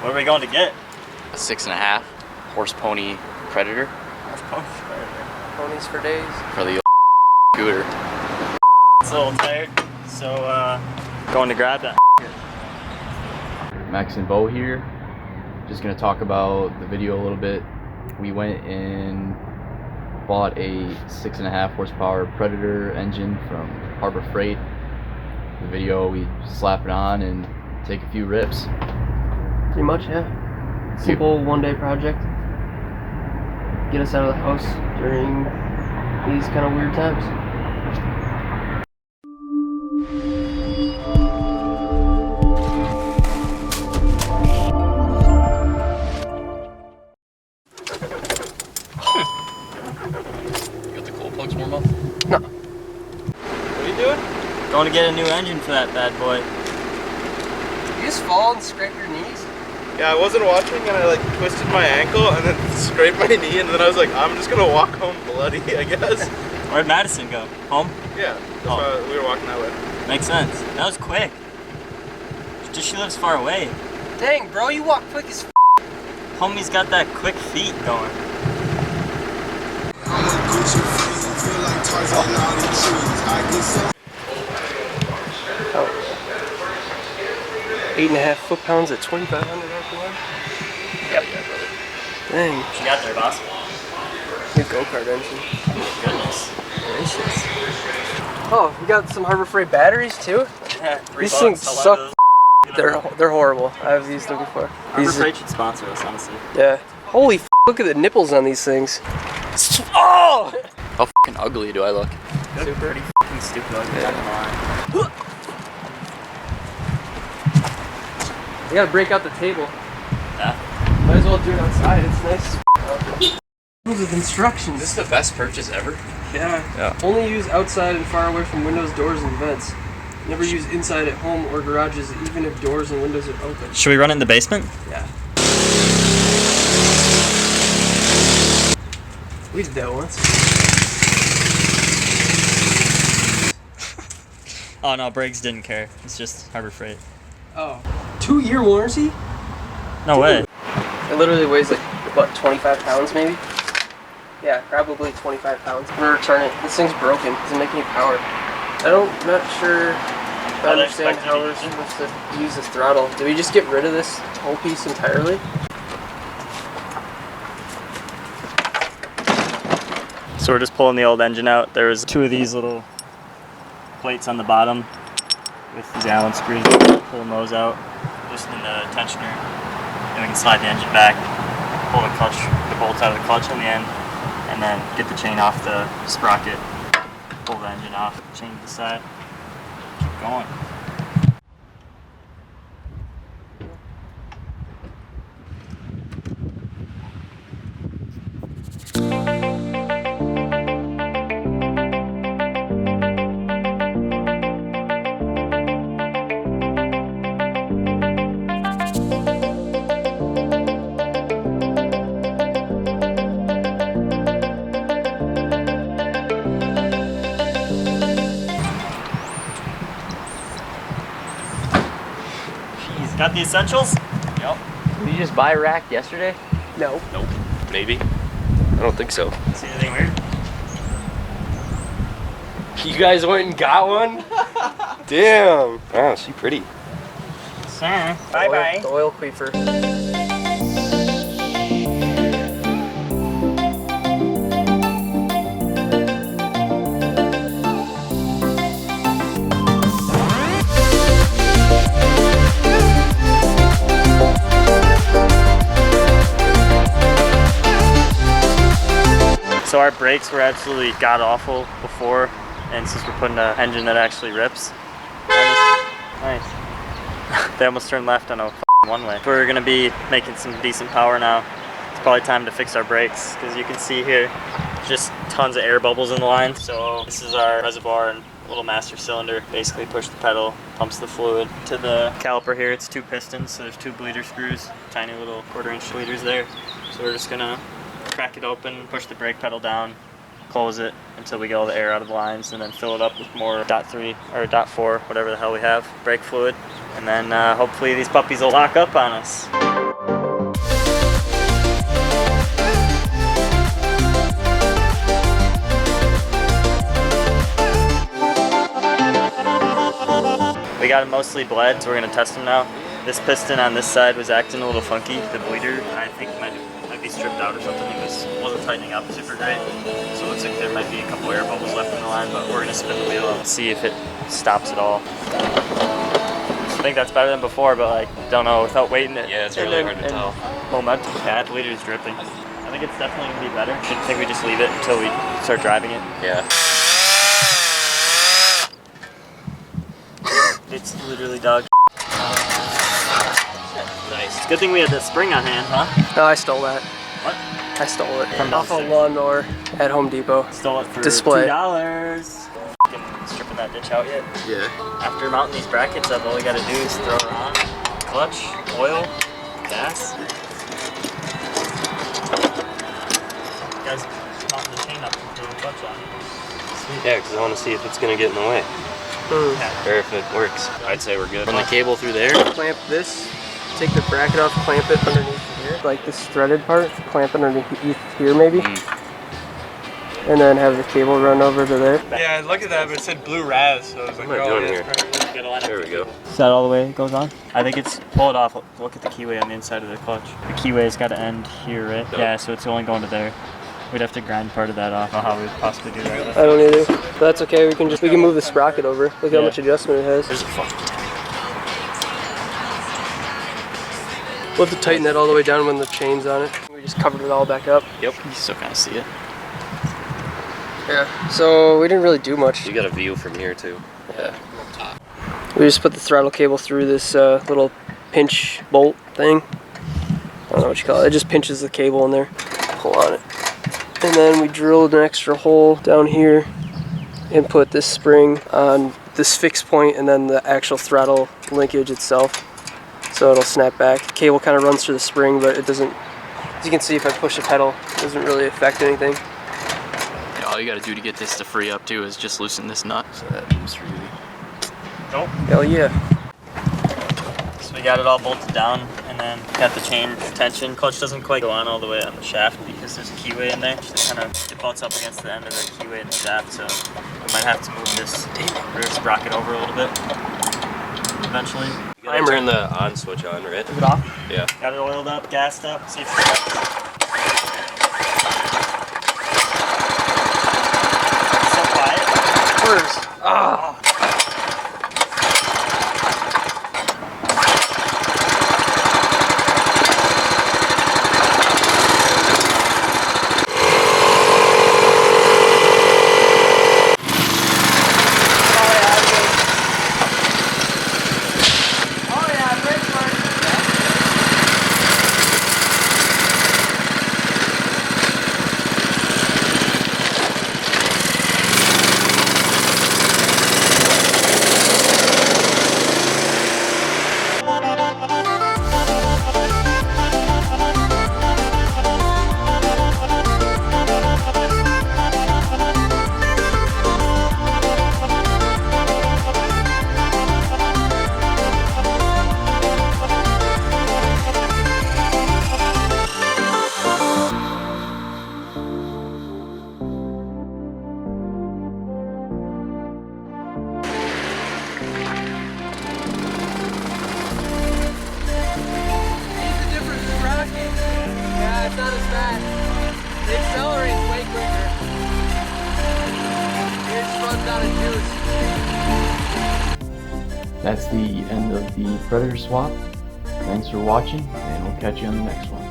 What are we going to get? A 6.5 horse pony Predator. Horse pony Predator. Ponies for days. For the scooter. It's a little tired, so going to grab that. Max and Bo here. Just gonna talk about the video a little bit. We went and bought a 6.5 horsepower Predator engine from Harbor Freight. The video, we slap it on and take a few rips. Pretty much, yeah. Simple one-day project. Get us out of the house during these kind of weird times. You got the cold plugs warm up? No. What are you doing? Going to get a new engine for that bad boy. You just fall and scrape your knees? Yeah, I wasn't watching and I like twisted my ankle and then scraped my knee and then I was like, I'm just gonna walk home bloody, I guess. Where'd Madison go? Home? Yeah, that's why we were walking that way. Makes sense. That was quick. Just she lives far away. Dang, bro, you walk quick as f***. Homie's got that quick feet going. Oh. 8.5 foot-pounds at 2,500 RPM? Yep. Yeah, brother. Dang. What you got there, boss? New go-kart engine. Goodness gracious. Oh, we got some Harbor Freight batteries too? Yeah, These things suck. They're horrible. I've used them before. Harbor Freight should sponsor us, honestly. Yeah. Holy f***, look at the nipples on these things. Oh! How fucking ugly do I look? Super. Pretty fucking stupid ugly, not gonna lie. We gotta break out the table. Yeah. Might as well do it outside. It's nice as f***. With instructions. Is this the best purchase ever? Yeah. Only use outside and far away from windows, doors, and vents. Never use inside at home or garages, even if doors and windows are open. Should we run it in the basement? Yeah. We did that once. Oh no, Briggs didn't care. It's just Harbor Freight. Oh. 2-year warranty? No way. It literally weighs like, what, 25 pounds maybe? Yeah, probably 25 pounds. I'm gonna return it. This thing's broken. It doesn't make any power. I'm not sure if I understand how we're supposed to use this throttle. Did we just get rid of this whole piece entirely? So we're just pulling the old engine out. There was 2 of these little plates on the bottom with these Allen screws. Pulling those out, loosening the tensioner, and we can slide the engine back, pull the bolts out of the clutch on the end, and then get the chain off the sprocket, pull the engine off, chain to the side, keep going. Got the essentials? Yep. Did you just buy a rack yesterday? No. Nope. Maybe. I don't think so. See anything weird? You guys went and got one? Damn. Oh, she's pretty. Sir. Bye-bye. The oil queefer. So our brakes were absolutely god-awful before, and since we're putting an engine that actually rips, nice. They almost turned left on a one-way. If we're gonna be making some decent power now, it's probably time to fix our brakes, because you can see here, just tons of air bubbles in the line. So this is our reservoir and little master cylinder. Basically push the pedal, pumps the fluid to the caliper here. It's 2 pistons, so there's 2 bleeder screws, tiny little 1/4-inch bleeders there. So we're just gonna crack it open, push the brake pedal down, close it until we get all the air out of the lines, and then fill it up with more .3 or .4, whatever the hell we have, brake fluid, and then hopefully these puppies will lock up on us. We got them mostly bled, so we're gonna test them now. This piston on this side was acting a little funky. The bleeder, I think, might be stripped out or something. It wasn't tightening up super great. So it looks like there might be a couple air bubbles left in the line, but we're gonna spin the wheel and see if it stops at all. I think that's better than before, but like, don't know, without weighting it. Yeah, it's really hard to tell. Momentum. Yeah, the bleeder's dripping. I think it's definitely gonna be better. I think we just leave it until we start driving it. Yeah. It's literally dog. Nice. It's a good thing we had that spring on hand, huh? No, I stole that. What? I stole it From off a downstairs. lawnmower at Home Depot. Stole it for Display. $2. Stripping that ditch out yet? Yeah. After mounting these brackets up, all we gotta do is throw her on. Clutch, oil, gas. Guys, mounting the chain up and throw the clutch on. Yeah, because I want to see if it's going to get in the way. Yeah. Or if it works. I'd say we're good. Run the cable through there. Clamp this, take the bracket off, clamp it underneath here. Like this threaded part, clamp it underneath here maybe. And then have the cable run over to there. Yeah, I looked at that, but it said blue Raz, so I was like, What am I doing here? perfect. There we go. Is that all the way it goes on? I think it's, pull it off, look at the keyway on the inside of the clutch. The keyway's got to end here, right? Yep. Yeah, so it's only going to there. We'd have to grind part of that off. I don't know how we'd possibly do that. I don't either. But that's okay, we can move the sprocket over. Look Yeah. how much adjustment it has. There's a fucking We'll have to tighten that all the way down when the chain's on it. We just covered it all back up. Yep. You still kind of see it. Yeah, so we didn't really do much. You got a view from here too. Yeah. We just put the throttle cable through this little pinch bolt thing. I don't know what you call it. It just pinches the cable in there. Pull on it. And then we drilled an extra hole down here and put this spring on this fixed point and then the actual throttle linkage itself. So it'll snap back. The cable kind of runs through the spring, but it doesn't, as you can see if I push the pedal, it doesn't really affect anything. Yeah, all you gotta do to get this to free up too is just loosen this nut so that moves freely. Nope. Hell yeah. So we got it all bolted down and then got the chain tension. Clutch doesn't quite go on all the way on the shaft because there's a keyway in there. It kind of butts up against the end of the keyway in the shaft, so we might have to move this rear sprocket over a little bit eventually. You gotta turn the on switch on, right? Is it off? Yeah. Got it oiled up, gassed up, see if it works. So quiet. First. Ah. Yeah, it's not as fast. It accelerates way quicker. It just runs out of juice. That's the end of the Predator swap. Thanks for watching, and we'll catch you on the next one.